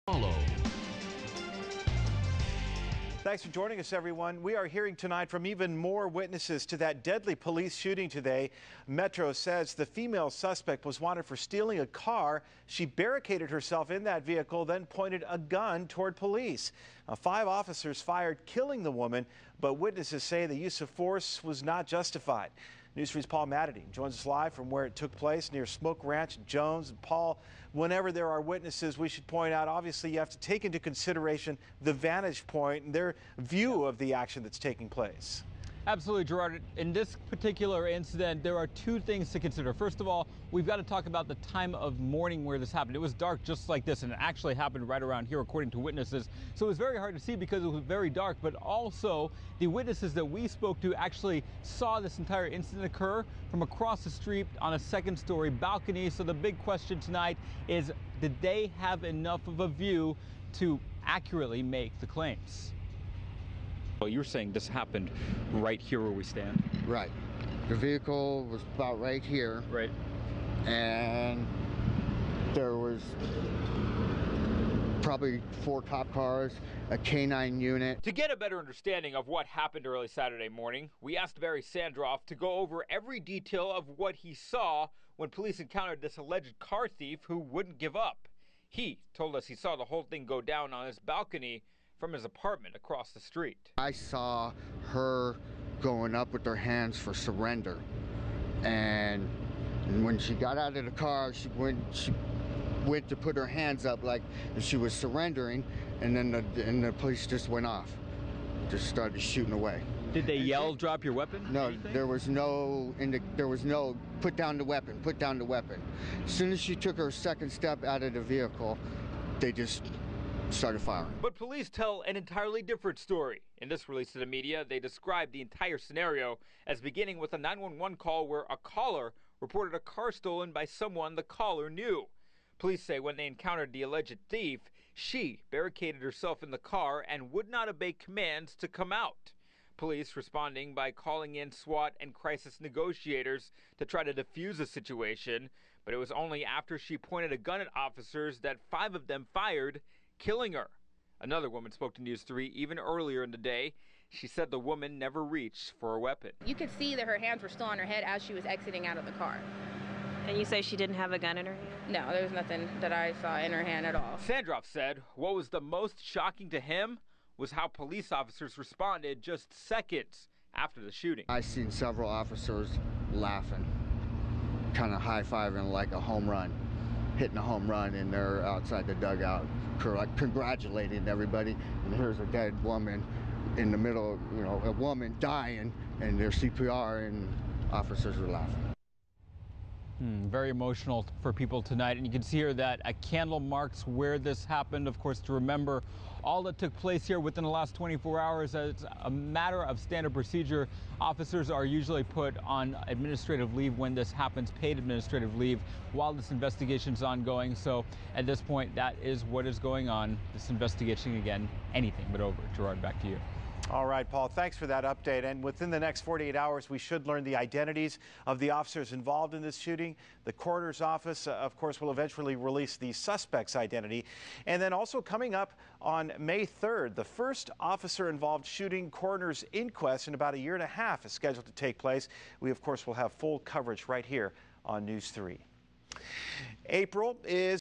Follow. Thanks for joining us, everyone. We are hearing tonight from even more witnesses to that deadly police shooting today. Metro says the female suspect was wanted for stealing a car. She barricaded herself in that vehicle, then pointed a gun toward police. 5 officers fired, killing the woman, but witnesses say the use of force was not justified. News 3's Paul Matadine joins us live from where it took place near Smoke Ranch and Jones. And Paul, whenever there are witnesses, we should point out, obviously, you have to take into consideration the vantage point and their view of the action that's taking place. Absolutely, Gerard. In this particular incident, there are 2 things to consider. First of all, we've got to talk about the time of morning where this happened. It was dark just like this, and it actually happened right around here, according to witnesses. So it was very hard to see because it was very dark, but also the witnesses that we spoke to actually saw this entire incident occur from across the street on a 2nd-story balcony. So the big question tonight is, did they have enough of a view to accurately make the claims? Well, you're saying this happened right here where we stand? Right. The vehicle was about right here. Right. And there was probably 4 cop cars, a K-9 unit. To get a better understanding of what happened early Saturday morning, we asked Barry Sandroff to go over every detail of what he saw when police encountered this alleged car thief who wouldn't give up. He told us he saw the whole thing go down on his balcony from his apartment across the street. I saw her going up with her hands for surrender, and when she got out of the car, she went to put her hands up like she was surrendering, and then the police just went off, just started shooting away. Did they yell, "Drop your weapon"? No, there was no put down the weapon, put down the weapon. As soon as she took her 2nd step out of the vehicle, they just started firing. But police tell an entirely different story. In this release to the media, they describe the entire scenario as beginning with a 911 call where a caller reported a car stolen by someone the caller knew. Police say when they encountered the alleged thief, she barricaded herself in the car and would not obey commands to come out. Police responding by calling in SWAT and crisis negotiators to try to defuse the situation, but it was only after she pointed a gun at officers that 5 of them fired, killing her. Another woman spoke to News 3 even earlier in the day. She said the woman never reached for a weapon. You could see that her hands were still on her head as she was exiting out of the car. And you say she didn't have a gun in her hand? No, there was nothing that I saw in her hand at all. Sandroff said what was the most shocking to him was how police officers responded just seconds after the shooting. I seen several officers laughing, kind of high-fiving like a home run, hitting a home run, and they're outside the dugout congratulating everybody. And here's a dead woman in the middle, a woman dying, and their CPR, and officers are laughing. Very emotional for people tonight, and you can see here that a candle marks where this happened, of course, to remember all that took place here within the last 24 hours. As a matter of standard procedure, officers are usually put on administrative leave when this happens, paid administrative leave, while this investigation is ongoing. So at this point, that is what is going on. This investigation, again, anything but over. Gerard, back to you. All right, Paul, thanks for that update. And within the next 48 hours, we should learn the identities of the officers involved in this shooting. The coroner's office, of course, will eventually release the suspect's identity. And then also coming up on May 3rd, the first officer-involved shooting coroner's inquest in about a year and a half is scheduled to take place. We, of course, will have full coverage right here on News 3. April is